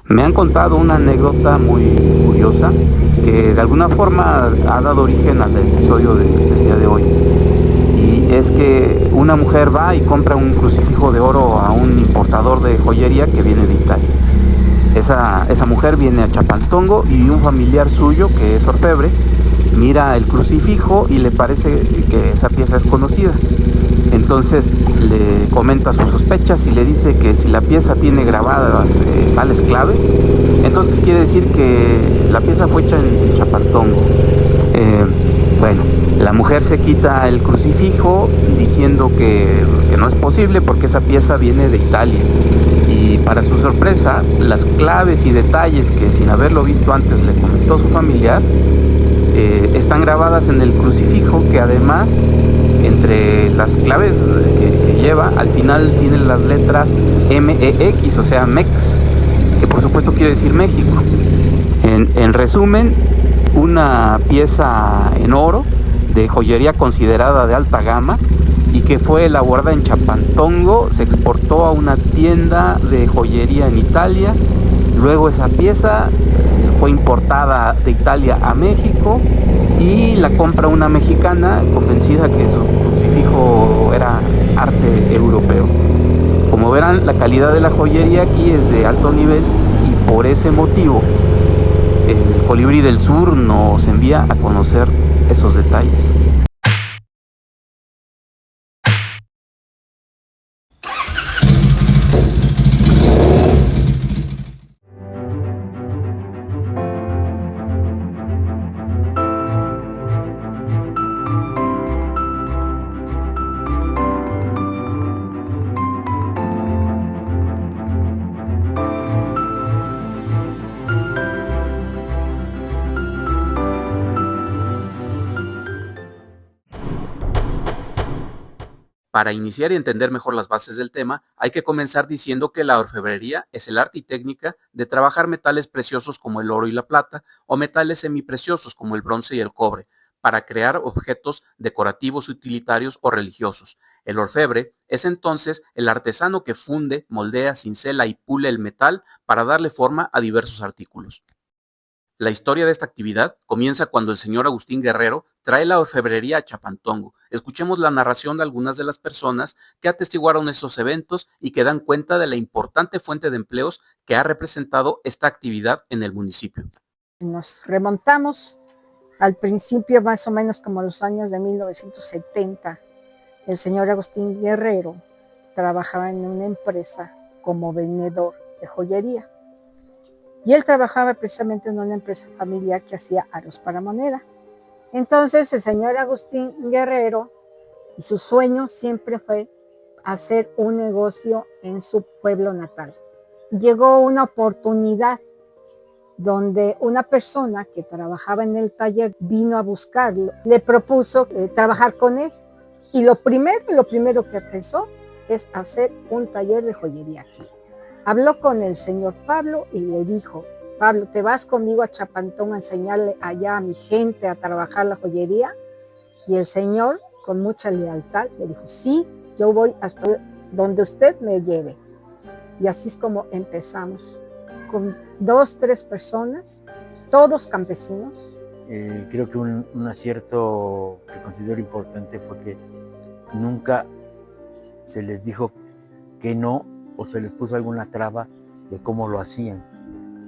Me han contado una anécdota muy curiosa que de alguna forma ha dado origen al episodio del día de hoy. Y es que una mujer va y compra un crucifijo de oro a un importador de joyería que viene de Italia. Esa mujer viene a Chapantongo y un familiar suyo, que es orfebre, mira el crucifijo y le parece que esa pieza es conocida. Entonces le comenta sus sospechas y le dice que si la pieza tiene grabadas tales claves, entonces quiere decir que la pieza fue hecha en Chapantongo. Eh, bueno, la mujer se quita el crucifijo diciendo que no es posible porque esa pieza viene de Italia. Y para su sorpresa, las claves y detalles que sin haberlo visto antes le comentó su familiar, están grabadas en el crucifijo, que además, entre las claves que lleva, al final tienen las letras MEX, o sea, MEX, que por supuesto quiere decir México. En resumen, una pieza en oro de joyería considerada de alta gama y que fue elaborada en Chapantongo, se exportó a una tienda de joyería en Italia. Luego esa pieza fue importada de Italia a México y la compra una mexicana convencida que su crucifijo era arte europeo. Como verán, la calidad de la joyería aquí es de alto nivel y por ese motivo el Colibrí del Sur nos envía a conocer esos detalles. Para iniciar y entender mejor las bases del tema, hay que comenzar diciendo que la orfebrería es el arte y técnica de trabajar metales preciosos como el oro y la plata o metales semipreciosos como el bronce y el cobre, para crear objetos decorativos, utilitarios o religiosos. El orfebre es entonces el artesano que funde, moldea, cincela y pule el metal para darle forma a diversos artículos. La historia de esta actividad comienza cuando el señor Agustín Guerrero trae la orfebrería a Chapantongo. Escuchemos la narración de algunas de las personas que atestiguaron esos eventos y que dan cuenta de la importante fuente de empleos que ha representado esta actividad en el municipio. Nos remontamos al principio, más o menos como los años de 1970. El señor Agustín Guerrero trabajaba en una empresa como vendedor de joyería. Y él trabajaba precisamente en una empresa familiar que hacía aros para moneda. Entonces el señor Agustín Guerrero, y su sueño siempre fue hacer un negocio en su pueblo natal. Llegó una oportunidad donde una persona que trabajaba en el taller vino a buscarlo, le propuso trabajar con él. Y lo primero que pensó es hacer un taller de joyería aquí. Habló con el señor Pablo y le dijo: Pablo, ¿te vas conmigo a Chapantón a enseñarle allá a mi gente a trabajar la joyería? Y el señor, con mucha lealtad, le dijo: sí, yo voy hasta donde usted me lleve. Y así es como empezamos, con 2, 3 personas, todos campesinos. Creo que un acierto que considero importante fue que nunca se les dijo que no o se les puso alguna traba de cómo lo hacían.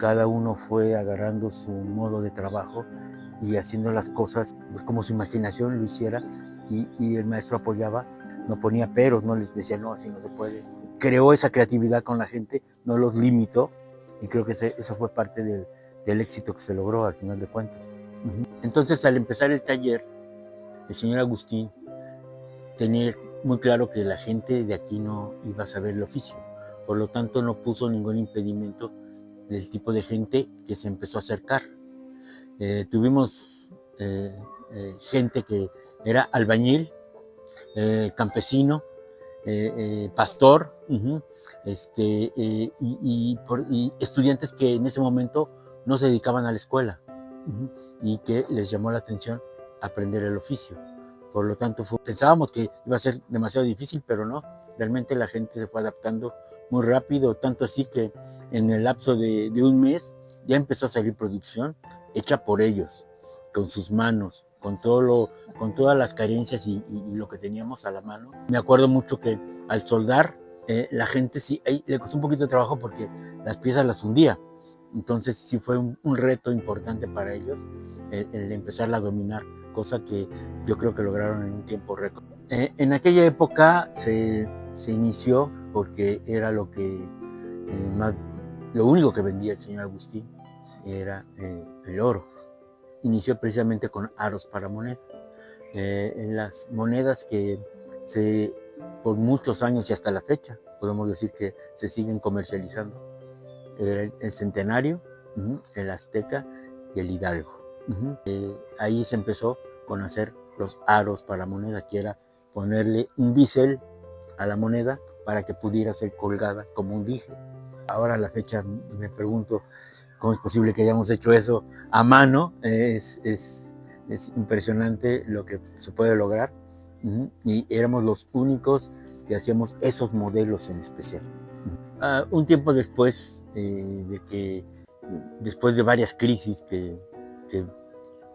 Cada uno fue agarrando su modo de trabajo y haciendo las cosas pues, como su imaginación lo hiciera, y el maestro apoyaba, no ponía peros, no les decía no, así no se puede. Creó esa creatividad con la gente, no los limitó, y creo que eso fue parte del éxito que se logró al final de cuentas. Entonces, al empezar el taller, el señor Agustín tenía muy claro que la gente de aquí no iba a saber el oficio. Por lo tanto, no puso ningún impedimento del tipo de gente que se empezó a acercar. Tuvimos gente que era albañil, campesino, pastor, y estudiantes que en ese momento no se dedicaban a la escuela, y que les llamó la atención aprender el oficio. Por lo tanto, pensábamos que iba a ser demasiado difícil, pero no. Realmente la gente se fue adaptando muy rápido, tanto así que en el lapso de un mes ya empezó a salir producción hecha por ellos, con sus manos, con todas las carencias y lo que teníamos a la mano. Me acuerdo mucho que al soldar, la gente sí le costó un poquito de trabajo porque las piezas las fundía. Entonces sí fue un reto importante para ellos el empezarla a dominar, cosa que yo creo que lograron en un tiempo récord. En aquella época se inició porque era lo único que vendía el señor Agustín, era el oro. Inició precisamente con aros para moneda. Las monedas que por muchos años y hasta la fecha podemos decir que se siguen comercializando: el centenario, el azteca y el hidalgo. Ahí se empezó con hacer los aros para moneda, que era ponerle un bisel a la moneda para que pudiera ser colgada como un dije. Ahora a la fecha me pregunto cómo es posible que hayamos hecho eso a mano. Es impresionante lo que se puede lograr, y éramos los únicos que hacíamos esos modelos en especial. Un tiempo después después de varias crisis que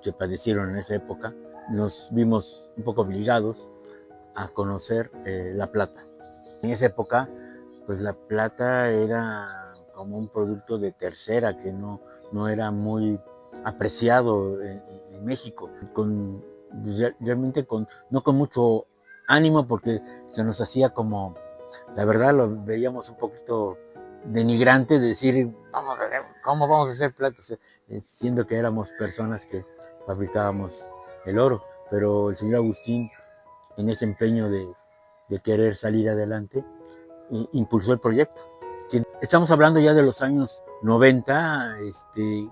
se padecieron en esa época, nos vimos un poco obligados a conocer la plata. En esa época, pues la plata era como un producto de tercera que no era muy apreciado en México, realmente no con mucho ánimo, porque se nos hacía como, la verdad lo veíamos un poquito denigrante, decir, ¿cómo vamos a hacer plata? Siendo que éramos personas que fabricábamos el oro. Pero el señor Agustín, en ese empeño de querer salir adelante, impulsó el proyecto. Estamos hablando ya de los años 90,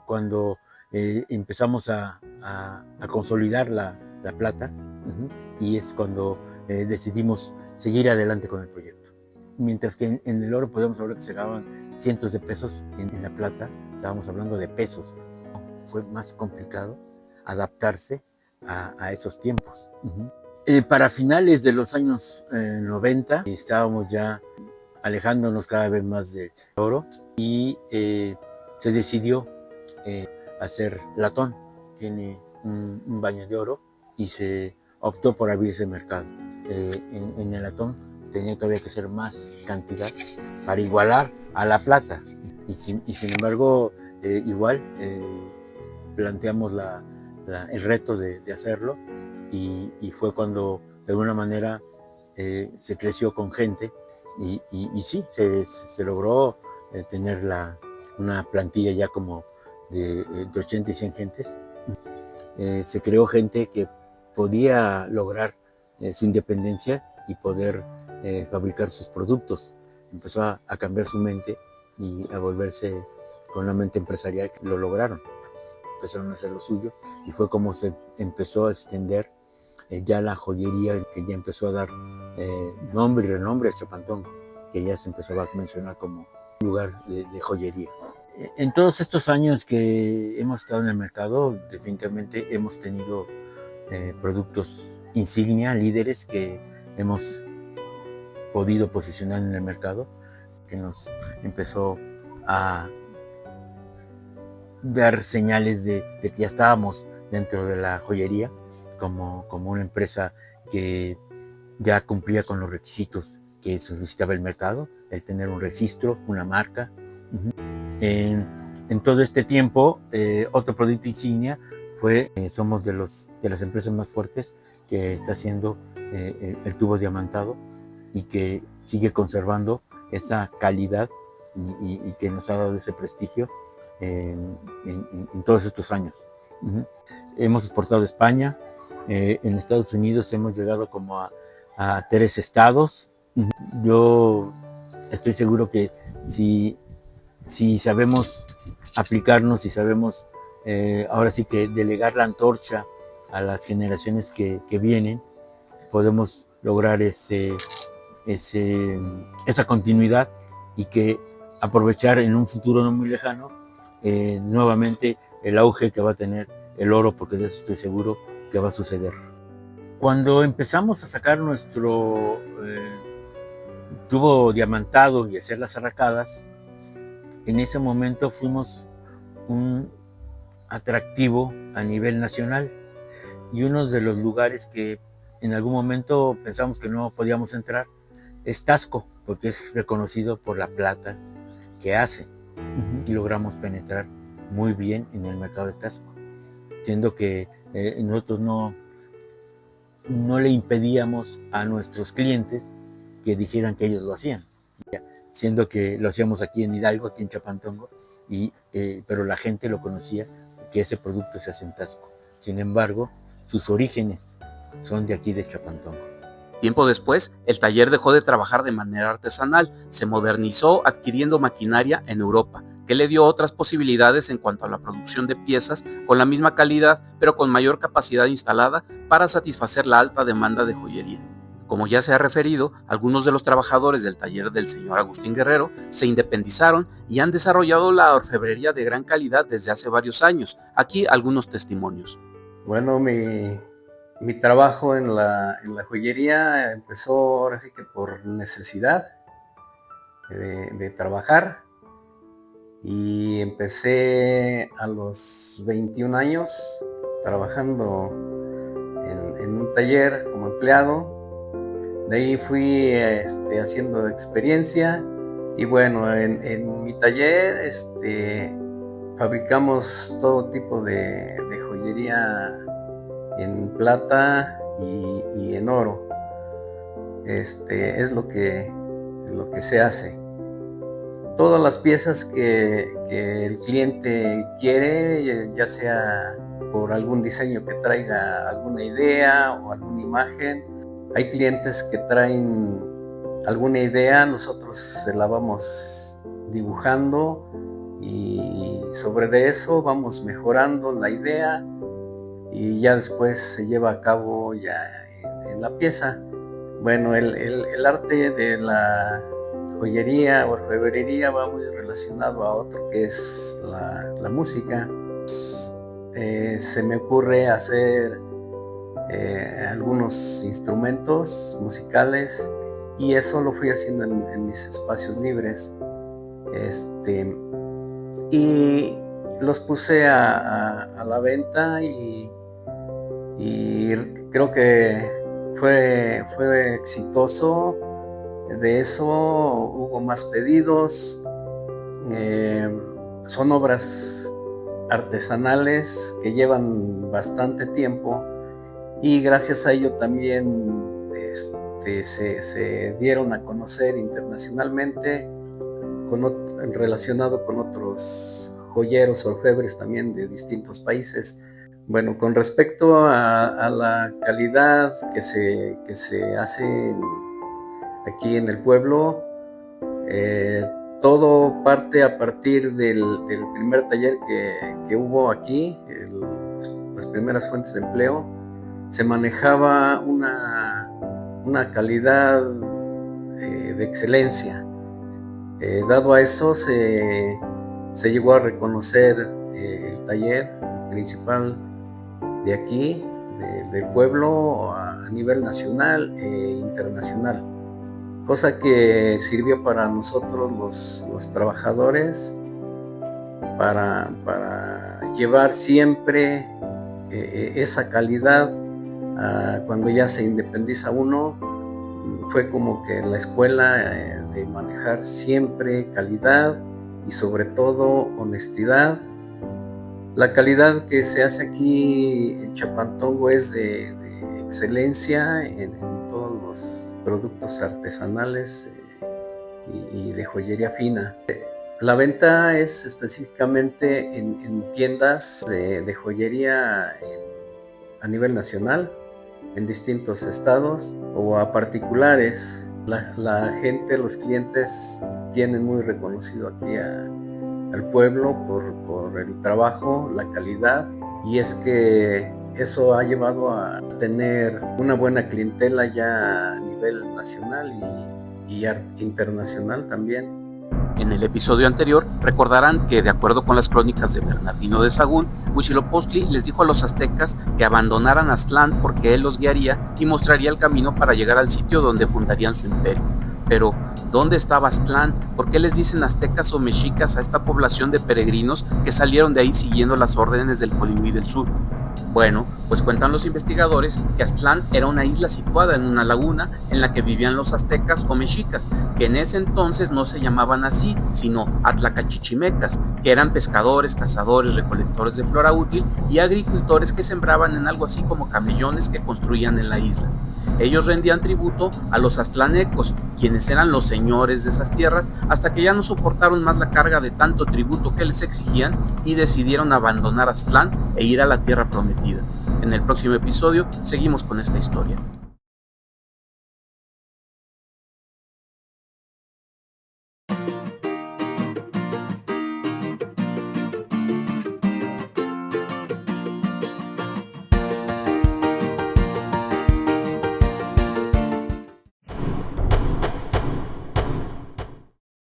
cuando empezamos a consolidar la plata, y es cuando decidimos seguir adelante con el proyecto. Mientras que en el oro podemos hablar que se ganaban cientos de pesos, en la plata estábamos hablando de pesos. Fue más complicado adaptarse a esos tiempos. Para finales de los años 90 estábamos ya alejándonos cada vez más del oro, y se decidió hacer latón. Tiene un baño de oro y se optó por abrir ese mercado. En el latón tenía todavía que ser más cantidad para igualar a la plata, y sin embargo igual planteamos el reto de hacerlo, y fue cuando de alguna manera se creció con gente, y sí, se logró tener una plantilla ya como de 80 y 100 gentes. Se creó gente que podía lograr su independencia y poder fabricar sus productos. Empezó a cambiar su mente y a volverse con una mente empresarial, que lo lograron. Empezaron a hacer lo suyo, y fue como se empezó a extender ya la joyería, que ya empezó a dar nombre y renombre a Chapantongo, que ya se empezó a mencionar como un lugar de joyería. En todos estos años que hemos estado en el mercado, definitivamente hemos tenido productos insignia, líderes que hemos podido posicionar en el mercado, que nos empezó a dar señales de que ya estábamos dentro de la joyería como una empresa que ya cumplía con los requisitos que solicitaba el mercado, el tener un registro, una marca. En todo este tiempo, otro producto insignia fue, somos de las empresas más fuertes que está haciendo el tubo diamantado, y que sigue conservando esa calidad y que nos ha dado ese prestigio en todos estos años. Hemos exportado a España, en Estados Unidos hemos llegado como a 3 estados. Yo estoy seguro que si sabemos aplicarnos, si sabemos ahora sí que delegar la antorcha a las generaciones que vienen, podemos lograr esa continuidad, y que aprovechar en un futuro no muy lejano nuevamente el auge que va a tener el oro, porque de eso estoy seguro que va a suceder. Cuando empezamos a sacar nuestro tubo diamantado y hacer las arracadas, en ese momento fuimos un atractivo a nivel nacional y uno de los lugares que en algún momento pensamos que no podíamos entrar es Taxco, porque es reconocido por la plata que hace. Y logramos penetrar muy bien en el mercado de Taxco, siendo que nosotros no le impedíamos a nuestros clientes que dijeran que ellos lo hacían, siendo que lo hacíamos aquí en Hidalgo, aquí en Chapantongo, pero la gente lo conocía que ese producto se hace en Taxco. Sin embargo, sus orígenes son de aquí de Chapantongo. Tiempo después, el taller dejó de trabajar de manera artesanal, se modernizó adquiriendo maquinaria en Europa, que le dio otras posibilidades en cuanto a la producción de piezas con la misma calidad, pero con mayor capacidad instalada para satisfacer la alta demanda de joyería. Como ya se ha referido, algunos de los trabajadores del taller del señor Agustín Guerrero se independizaron y han desarrollado la orfebrería de gran calidad desde hace varios años. Aquí algunos testimonios. Bueno, mi trabajo en la joyería empezó ahora sí que por necesidad de trabajar, y empecé a los 21 años trabajando en un taller como empleado. De ahí fui haciendo experiencia, y bueno, en mi taller fabricamos todo tipo de joyería en plata y en oro. Es lo que se hace. Todas las piezas que el cliente quiere, ya sea por algún diseño que traiga alguna idea o alguna imagen. Hay clientes que traen alguna idea, nosotros se la vamos dibujando y sobre de eso vamos mejorando la idea, y ya después se lleva a cabo ya en la pieza. Bueno, el arte de la joyería o orfebrería va muy relacionado a otro que es la música. Se me ocurre hacer algunos instrumentos musicales, y eso lo fui haciendo en mis espacios libres, y los puse a la venta, y creo que fue exitoso. De eso hubo más pedidos. Son obras artesanales que llevan bastante tiempo, y gracias a ello también se dieron a conocer internacionalmente, relacionado con otros joyeros orfebres también de distintos países. Bueno, con respecto a la calidad que se hace aquí en el pueblo, todo parte a partir del primer taller que hubo aquí, las primeras fuentes de empleo. Se manejaba una calidad de excelencia. Dado a eso, se llegó a reconocer el taller principal de aquí, del pueblo, a nivel nacional e internacional, cosa que sirvió para nosotros los trabajadores para llevar siempre esa calidad. Cuando ya se independiza uno, fue como que la escuela de manejar siempre calidad y sobre todo honestidad. La calidad que se hace aquí en Chapantongo es de excelencia en todos los productos artesanales y de joyería fina. La venta es específicamente en tiendas de joyería a nivel nacional, en distintos estados, o a particulares. La gente, los clientes tienen muy reconocido aquí al pueblo por el trabajo, la calidad, y es que eso ha llevado a tener una buena clientela ya a nivel nacional y internacional también. En el episodio anterior recordarán que, de acuerdo con las crónicas de Bernardino de Sahagún, Huitzilopochtli les dijo a los aztecas que abandonaran Aztlán porque él los guiaría y mostraría el camino para llegar al sitio donde fundarían su imperio. Pero, ¿dónde estaba Aztlán? ¿Por qué les dicen aztecas o mexicas a esta población de peregrinos que salieron de ahí siguiendo las órdenes del Colibrí del Sur? Bueno, pues cuentan los investigadores que Aztlán era una isla situada en una laguna en la que vivían los aztecas o mexicas, que en ese entonces no se llamaban así, sino atlacachichimecas, que eran pescadores, cazadores, recolectores de flora útil y agricultores que sembraban en algo así como camellones que construían en la isla. Ellos rendían tributo a los aztlanecos, quienes eran los señores de esas tierras, hasta que ya no soportaron más la carga de tanto tributo que les exigían y decidieron abandonar Aztlán e ir a la tierra prometida. En el próximo episodio seguimos con esta historia.